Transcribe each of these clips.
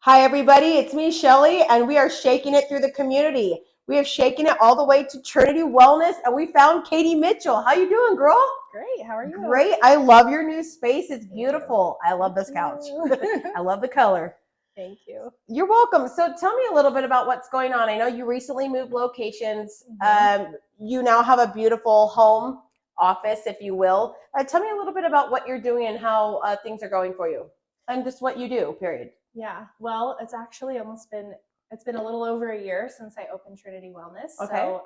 Hi, everybody. It's me, Shelly, and we are shaking it through the community. We have shaken it all the way to Trinity Wellness, and we found Katie Mitchell. How you doing, girl? Great. How are you? Great. I love your new space. It's beautiful. I love this couch. I love the color. Thank you. You're welcome. So tell me a little bit about what's going on. I know you recently moved locations. You now have a beautiful home office, if you will. Tell me a little bit about what you're doing and how things are going for you and just what you do, period. Yeah. Well, it's actually it's been a little over a year since I opened Trinity Wellness. Okay.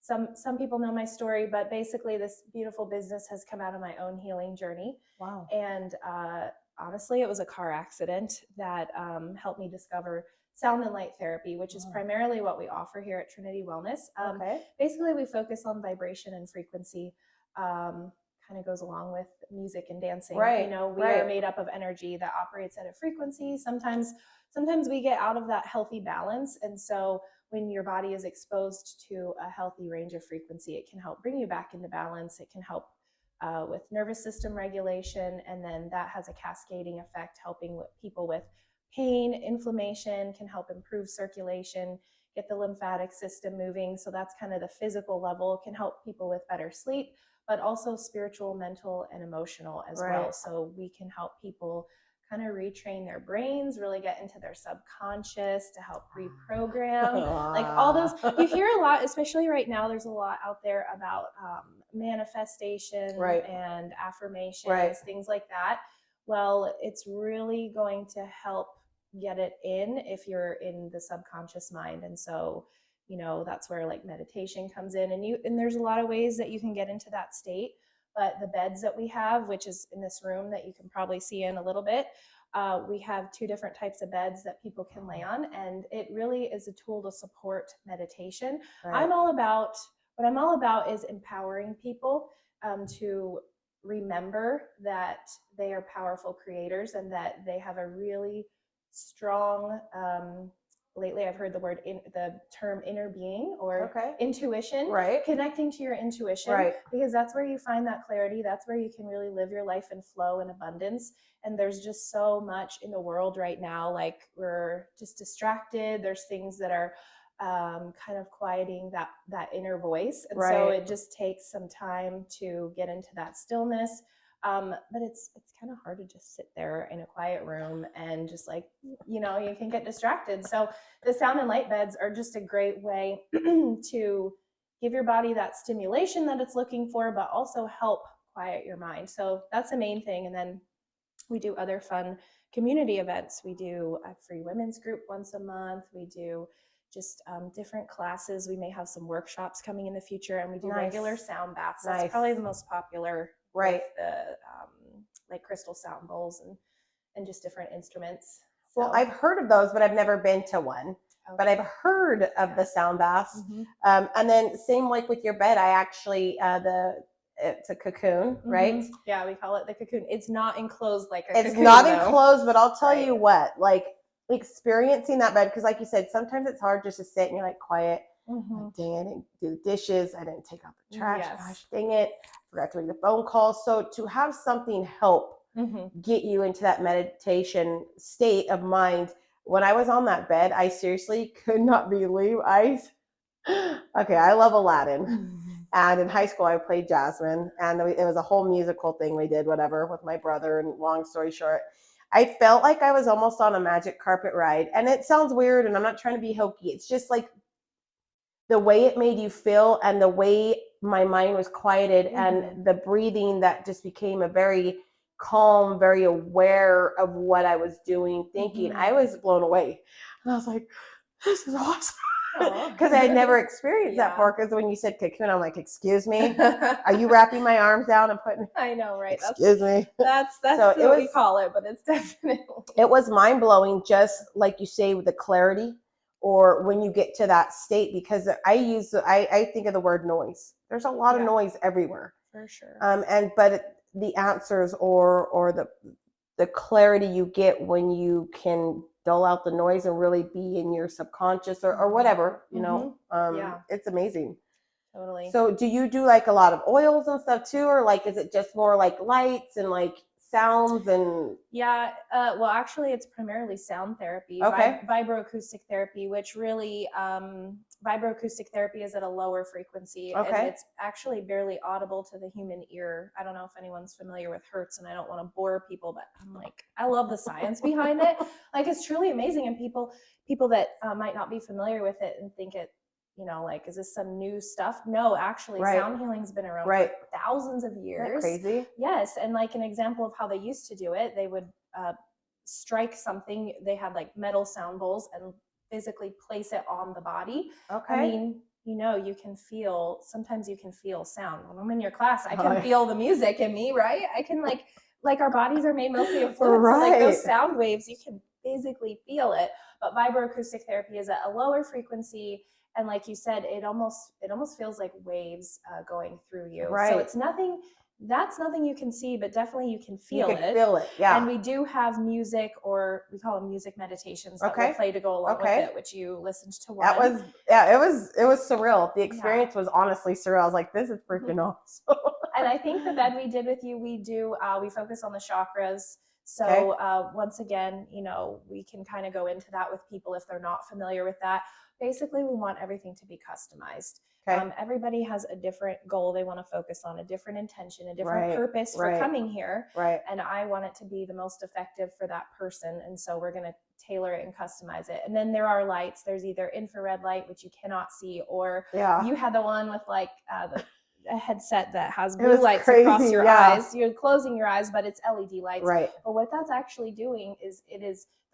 So some people know my story, but basically this beautiful business has come out of my own healing journey. Wow. And honestly, it was a car accident that helped me discover sound and light therapy, which is primarily what we offer here at Trinity Wellness. Basically, we focus on vibration and frequency. Kind of goes along with music and dancing. Right. You know, we are made up of energy that operates at a frequency. Sometimes we get out of that healthy balance. And so when your body is exposed to a healthy range of frequency, it can help bring you back into balance. It can help with nervous system regulation. And then that has a cascading effect, helping with people with pain, inflammation, can help improve circulation, get the lymphatic system moving. So that's kind of the physical level. It can help people with better sleep, but also spiritual, mental, and emotional as well. So we can help people kind of retrain their brains, really get into their subconscious to help reprogram. Like all those, you hear a lot, especially right now, there's a lot out there about manifestation and affirmations, things like that. Well, it's really going to help get it in if you're in the subconscious mind. And so you know, that's where like meditation comes in, and there's a lot of ways that you can get into that state. But the beds that we have, which is in this room that you can probably see in a little bit, we have 2 different types of beds that people can lay on, and it really is a tool to support meditation. What I'm all about is empowering people to remember that they are powerful creators and that they have a really strong lately I've heard the term inner being or intuition, connecting to your intuition, because that's where you find that clarity. That's where you can really live your life in flow and abundance. And there's just so much in the world right now. Like we're just distracted. There's things that are kind of quieting that inner voice. And so it just takes some time to get into that stillness. But it's kind of hard to just sit there in a quiet room and just like, you know, you can get distracted. So the sound and light beds are just a great way to give your body that stimulation that it's looking for, but also help quiet your mind. So that's the main thing. And then we do other fun community events. We do a free women's group once a month. We do just different classes. We may have some workshops coming in the future, and we do regular sound baths. That's probably the most popular, with the like crystal sound bowls and just different instruments. So. Well, I've heard of those, but I've never been to one. But I've heard of the sound baths. And then same like with your bed, I actually it's a cocoon, right? Yeah, we call it the cocoon. It's not enclosed like a cocoon. It's not enclosed, but I'll tell you what, like experiencing that bed, because like you said, sometimes it's hard just to sit and you're like quiet. Like, dang, I didn't do the dishes. I didn't take out the trash. Gosh, dang it. Forgot to make the phone call. So to have something help get you into that meditation state of mind. When I was on that bed, I seriously could not believe I love Aladdin. And in high school, I played Jasmine, and it was a whole musical thing we did, whatever, with my brother. And long story short, I felt like I was almost on a magic carpet ride. And it sounds weird, and I'm not trying to be hokey. It's just like the way it made you feel and the way my mind was quieted and the breathing that just became a very calm, very aware of what I was doing, thinking. I was blown away. And I was like, this is awesome. Because I had never experienced that before. Because when you said cocoon, I'm like, excuse me? Are you wrapping my arms down and putting... I know, right? Excuse me? That's so what we call it, but it's definitely... It was mind-blowing, just like you say, with the clarity, or when you get to that state, because I think of the word noise. There's a lot of noise everywhere. For sure. But the answers or the clarity you get when you can dull out the noise and really be in your subconscious or whatever, you know, it's amazing. Totally. So do you do like a lot of oils and stuff too? Or like, is it just more like lights and like sounds and well, actually it's primarily sound therapy. Okay. Vibroacoustic therapy, which really vibroacoustic therapy is at a lower frequency, and Okay. it's actually barely audible to the human ear. I don't know if anyone's familiar with Hertz, and I don't want to bore people, but I'm like, I love the science behind it. Like, it's truly amazing, and people that might not be familiar with it and think it, you know, like, is this some new stuff? No, actually, Right. sound healing's been around Right. for thousands of Isn't that years. crazy? Yes, and like an example of how they used to do it, they would strike something. They had like metal sound bowls and physically place it on the body. Okay. I mean, you know, you can feel, sometimes you can feel sound. When I'm in your class, I can feel the music in me, right? I can like our bodies are made mostly of fluid, so like those sound waves, you can physically feel it. But vibroacoustic therapy is at a lower frequency, and like you said, it almost feels like waves going through you. Right. So it's nothing. That's nothing you can see, but definitely you can feel it. Feel it, yeah. And we do have music, or we call them music meditations that we'll play to go along with it, which you listened to one. That was, it was surreal. The experience was honestly surreal. I was like, this is freaking awesome. And I think the bed we did with you, we focus on the chakras. So once again, you know, we can kind of go into that with people if they're not familiar with that. Basically, we want everything to be customized. Everybody has a different goal they want to focus on, a different intention, a different purpose for coming here. Right. And I want it to be the most effective for that person. And so we're going to tailor it and customize it. And then there are lights. There's either infrared light, which you cannot see, or you had the one with like a headset that has blue lights across your eyes. You're closing your eyes, but it's LED lights. Right. But what that's actually doing is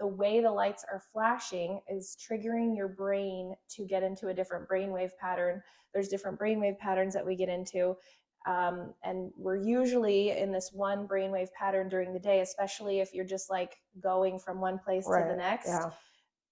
the way the lights are flashing is triggering your brain to get into a different brainwave pattern. There's different brainwave patterns that we get into. And we're usually in this one brainwave pattern during the day, especially if you're just like going from one place to the next. Yeah.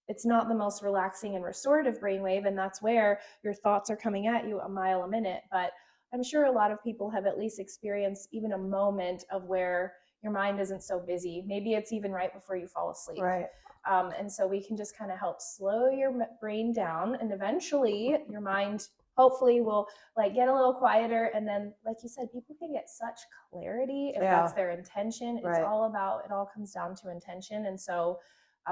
It's not the most relaxing and restorative brainwave, and that's where your thoughts are coming at you a mile a minute. But I'm sure a lot of people have at least experienced even a moment of where your mind isn't so busy. Maybe it's even right before you fall asleep. Right. And so we can just kind of help slow your brain down, and eventually your mind hopefully will like get a little quieter. And then, like you said, people can get such clarity if that's their intention. It's all about, it all comes down to intention. And so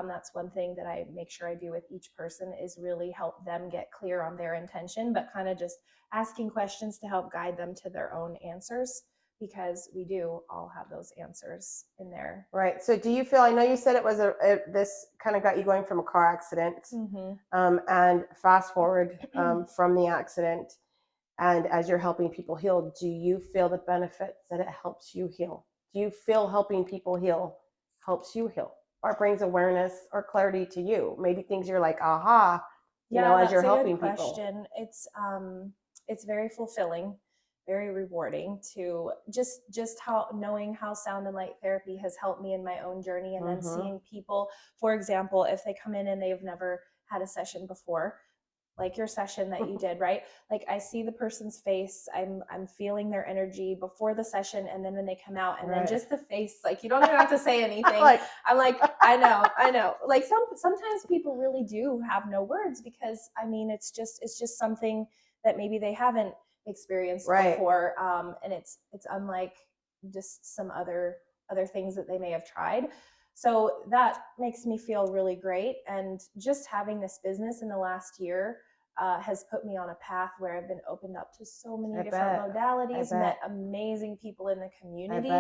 that's one thing that I make sure I do with each person, is really help them get clear on their intention, but kind of just asking questions to help guide them to their own answers, because we do all have those answers in there. Right. So do you feel, I know you said it was this kind of got you going from a car accident, and fast forward from the accident, and as you're helping people heal, do you feel the benefits that it helps you heal? Do you feel helping people heal helps you heal, or brings awareness or clarity to you? Maybe things you're like, aha, you know, as you're helping people. That's a good question. It's very fulfilling, very rewarding to just how knowing how sound and light therapy has helped me in my own journey, and then seeing people, for example, if they come in and they've never had a session before, like your session that you did, right? Like, I see the person's face, I'm feeling their energy before the session, and then when they come out, and then just the face, like, you don't even have to say anything. I'm like, I know. Like sometimes people really do have no words, because I mean, it's just something that maybe they haven't experienced before, and it's unlike just some other things that they may have tried. So that makes me feel really great. And just having this business in the last year has put me on a path where I've been opened up to so many different modalities, met amazing people in the community,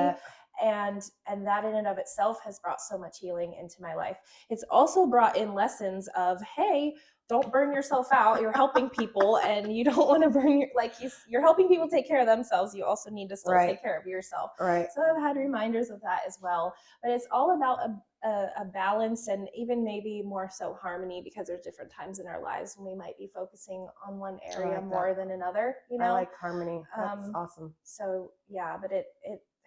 and that in and of itself has brought so much healing into my life. It's also brought in lessons of, hey, don't burn yourself out. You're helping people, and you don't want to burn you're helping people take care of themselves. You also need to still take care of yourself. Right. So I've had reminders of that as well. But it's all about a balance, and even maybe more so harmony, because there's different times in our lives when we might be focusing on one area more than another. You know, I like harmony. That's awesome. So yeah, but it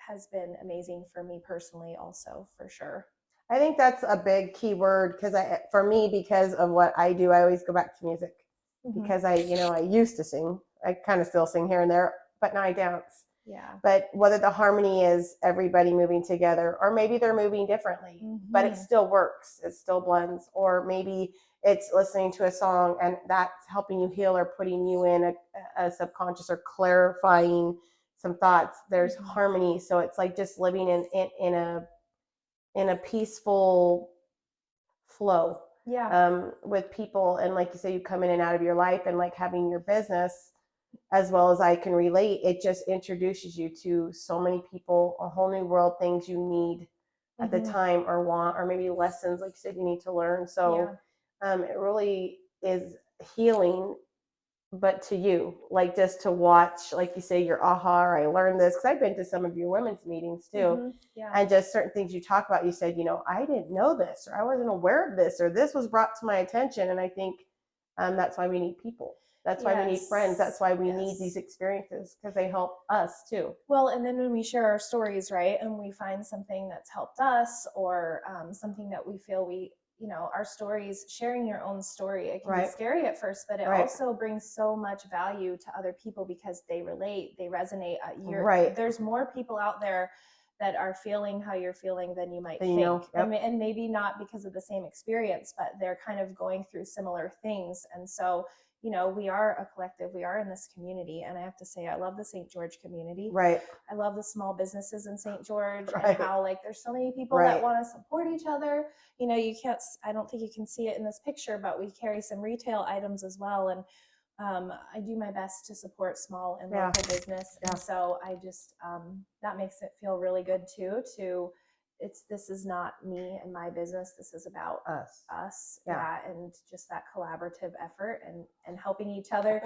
has been amazing for me personally, also, for sure. I think that's a big key word, because for me, because of what I do, I always go back to music, because I used to sing. I kind of still sing here and there, but now I dance. Yeah. But whether the harmony is everybody moving together, or maybe they're moving differently, but it still works. It still blends. Or maybe it's listening to a song and that's helping you heal, or putting you in a subconscious, or clarifying some thoughts, there's harmony. So it's like just living in a peaceful flow with people. And like you say, you come in and out of your life, and like having your business, as well as I can relate, it just introduces you to so many people, a whole new world, things you need at the time or want, or maybe lessons, like you said, you need to learn. So it really is healing. But to you, like just to watch, like you say, your aha, or I learned this, because I've been to some of your women's meetings too. And just certain things you talk about, you said, I didn't know this, or I wasn't aware of this, or this was brought to my attention. And I think that's why we need people. That's why we need friends. That's why we need these experiences, because they help us too. Well, and then when we share our stories, right, and we find something that's helped us, or something that we feel our stories, sharing your own story, it can be scary at first, but it also brings so much value to other people because they relate, they resonate. There's more people out there that are feeling how you're feeling than you might think. And maybe not because of the same experience, but they're kind of going through similar things. And so, we are a collective, we are in this community. And I have to say, I love the St. George community. Right. I love the small businesses in St. George, and how there's so many people that want to support each other. I don't think you can see it in this picture, but we carry some retail items as well. And I do my best to support small and local business. And so I just, that makes it feel really good too, this is not me and my business. This is about us. And just that collaborative effort and helping each other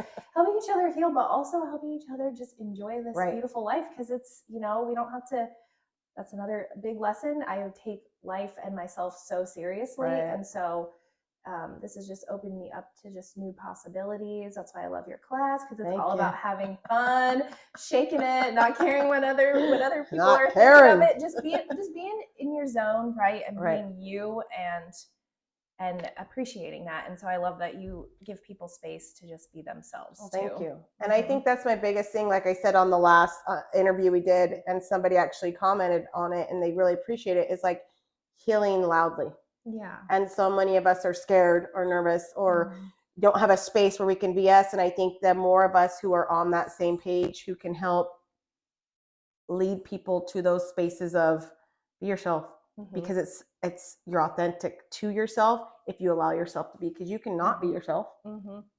heal, but also helping each other just enjoy this beautiful life. Cause it's, we don't have to, that's another big lesson. I take life and myself so seriously. And so this has just opened me up to just new possibilities. That's why I love your class, because it's all about having fun, shaking it, not caring what other people are thinking of it. Just being in your zone, right? And being you and appreciating that. And so I love that you give people space to just be themselves. Well, thank you. And I think that's my biggest thing. Like I said on the last interview we did, and somebody actually commented on it and they really appreciate it, is like healing loudly. Yeah. And so many of us are scared or nervous or don't have a space where we can be us. And I think the more of us who are on that same page, who can help lead people to those spaces of be yourself, because it's you're authentic to yourself if you allow yourself to be, because you cannot be yourself.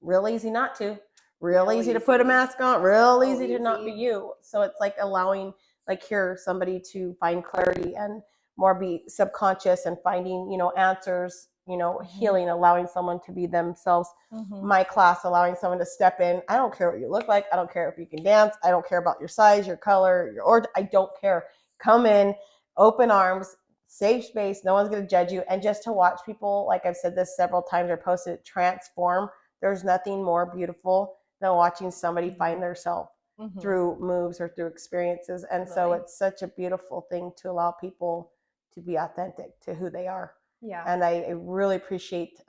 Real easy not to. Real easy to put a mask on. Real easy to not be you. So it's like allowing, like here, somebody to find clarity and more be subconscious and finding, answers, healing, allowing someone to be themselves. My class, allowing someone to step in. I don't care what you look like. I don't care if you can dance. I don't care about your size, your color, I don't care. Come in, open arms, safe space. No one's going to judge you. And just to watch people, like I've said this several times or posted it, transform. There's nothing more beautiful than watching somebody find their self through moves or through experiences. And so it's such a beautiful thing to allow people to be authentic to who they are. Yeah. And I really appreciate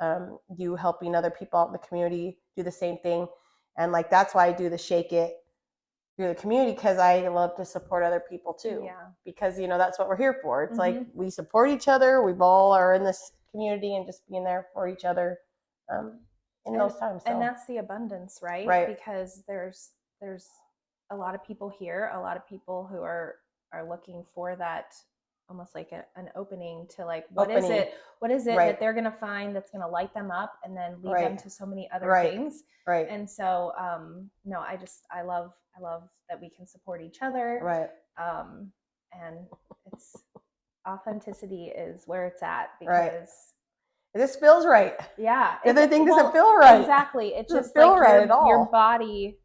you helping other people out in the community do the same thing. And like, that's why I do the Shake It through the community, because I love to support other people too. Yeah. Because, that's what we're here for. It's like we support each other. We all are in this community and just being there for each other in those times. So. And that's the abundance, right? Because there's a lot of people here, a lot of people who are looking for that, almost like an opening to like, what is it that they're going to find that's going to light them up and then lead them to so many other things. And so, no, I love that we can support each other. And it's authenticity is where it's at, because this feels right. Yeah. The other thing doesn't feel right. Exactly. It just feel like right at all. Your body,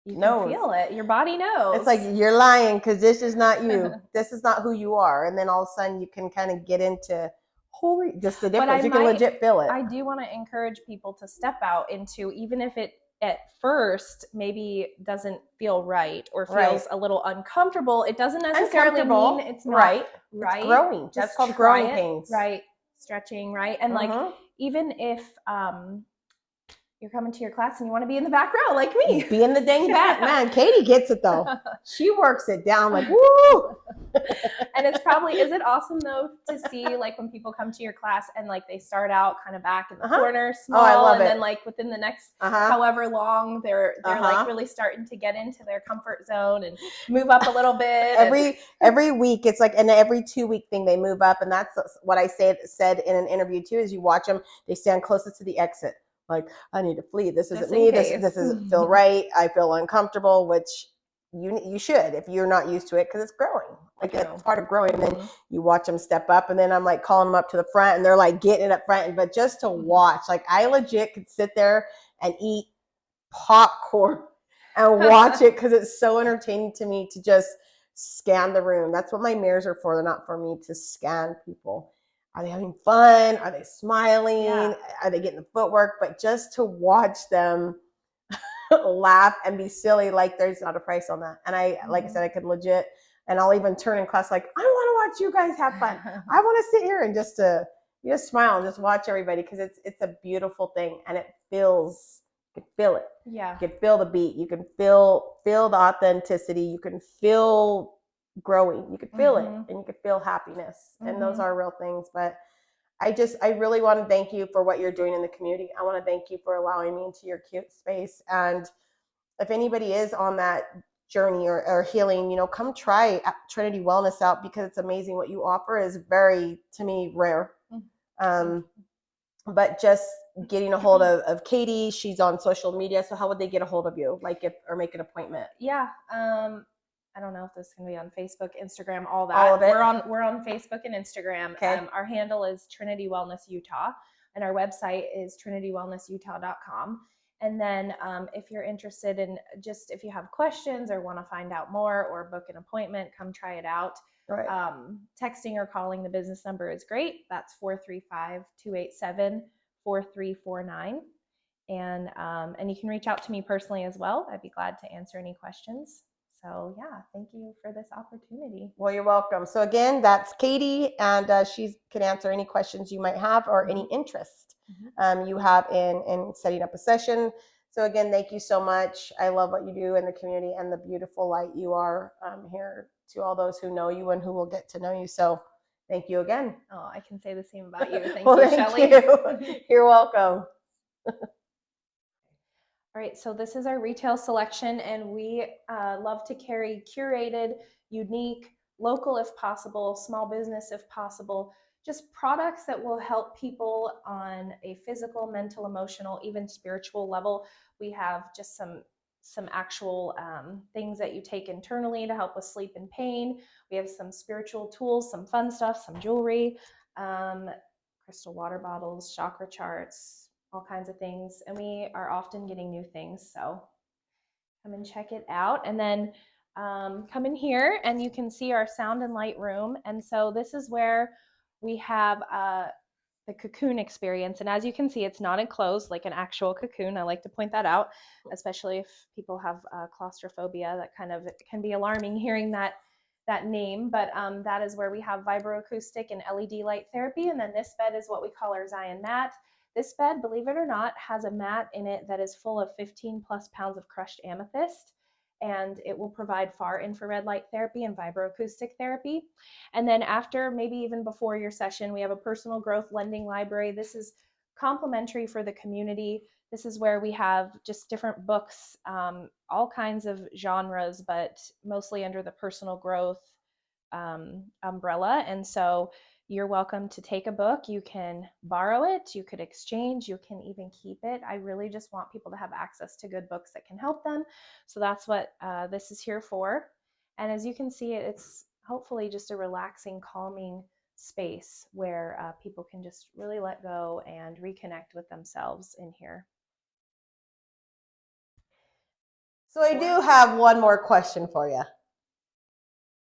you can feel it. Your body knows. It's like you're lying because this is not you. This is not who you are. And then all of a sudden you can kind of get into just the difference. You can legit feel it. I do want to encourage people to step out into, even if it at first maybe doesn't feel right or feels a little uncomfortable. It doesn't necessarily mean it's not right. It's growing. That's called growing pains. Right. Stretching. Right. And like, even if, you're coming to your class and you want to be in the back row like me. Be in the dang back, man. Katie gets it though. She works it down like woo. And it's probably, is it awesome though to see like when people come to your class and like they start out kind of back in the corner, small, I love and it. then like within the next however long they're like really starting to get into their comfort zone and move up a little bit. Every week it's like, and every 2-week thing they move up, and that's what I said in an interview too. Is you watch them, they stand closest to the exit. Like, I need to flee. This isn't me. This doesn't feel right. I feel uncomfortable, which you should if you're not used to it, because it's growing. Like it's part of growing. And then you watch them step up, and then I'm like calling them up to the front, and they're like getting it up front. But just to watch, like I legit could sit there and eat popcorn and watch it, because it's so entertaining to me to just scan the room. That's what my mirrors are for. They're not for me to scan people. Are they having fun? Are they smiling? Yeah. Are they getting the footwork? But just to watch them laugh and be silly, like there's not a price on that. And I, like I said, I could legit, and I'll even turn in class like, I want to watch you guys have fun. I want to sit here and just smile and just watch everybody, because it's a beautiful thing, and it feels, you can feel it. Yeah. You can feel the beat. You can feel the authenticity. You can feel growing. You can feel it, and you can feel happiness. And those are real things. But I really want to thank you for what you're doing in the community. I want to thank you for allowing me into your cute space. And if anybody is on that journey or healing, come try Trinity Wellness out, because it's amazing. What you offer is very, to me, rare. But just getting a hold of Katie, she's on social media. So how would they get a hold of you, or make an appointment? Yeah. I don't know if this can be on Facebook, Instagram, all that. All of it. We're on Facebook and Instagram. Okay. Our handle is Trinity Wellness Utah, and our website is trinitywellnessutah.com. And then if you're interested in if you have questions or want to find out more or book an appointment, come try it out. Right. Texting or calling the business number is great. That's 435-287-4349. And you can reach out to me personally as well. I'd be glad to answer any questions. So yeah, thank you for this opportunity. Well, you're welcome. So again, that's Katie, and she can answer any questions you might have or any interest you have in setting up a session. So again, thank you so much. I love what you do in the community and the beautiful light you are here to all those who know you and who will get to know you. So thank you again. Oh, I can say the same about you. Thank you, Shelly. You. You're welcome. All right, so this is our retail selection, and we love to carry curated, unique, local if possible, small business if possible, just products that will help people on a physical, mental, emotional, even spiritual level. We have just some actual things that you take internally to help with sleep and pain. We have some spiritual tools, some fun stuff, some jewelry, crystal water bottles, chakra charts, all kinds of things. And we are often getting new things. So come and check it out. And then come in here and you can see our sound and light room. And so this is where we have the cocoon experience. And as you can see, it's not enclosed like an actual cocoon. I like to point that out, especially if people have claustrophobia. That kind of can be alarming hearing that name. But that is where we have vibroacoustic and LED light therapy. And then this bed is what we call our Zion mat. This bed, believe it or not, has a mat in it that is full of 15 plus pounds of crushed amethyst, and it will provide far infrared light therapy and vibroacoustic therapy. And then after, maybe even before your session, we have a personal growth lending library. This is complimentary for the community. This is where we have just different books, all kinds of genres, but mostly under the personal growth umbrella. And so you're welcome to take a book. You can borrow it. You could exchange. You can even keep it. I really just want people to have access to good books that can help them. So that's what this is here for. And as you can see, it's hopefully just a relaxing, calming space where people can just really let go and reconnect with themselves in here. So I do have one more question for you.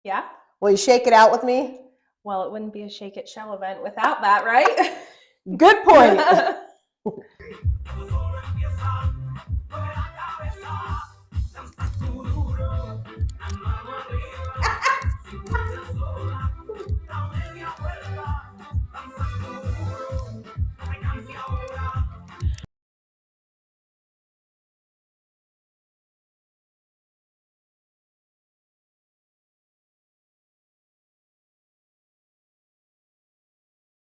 Yeah? Will you shake it out with me? Well, it wouldn't be a Shake It Shell event without that, right? Good point.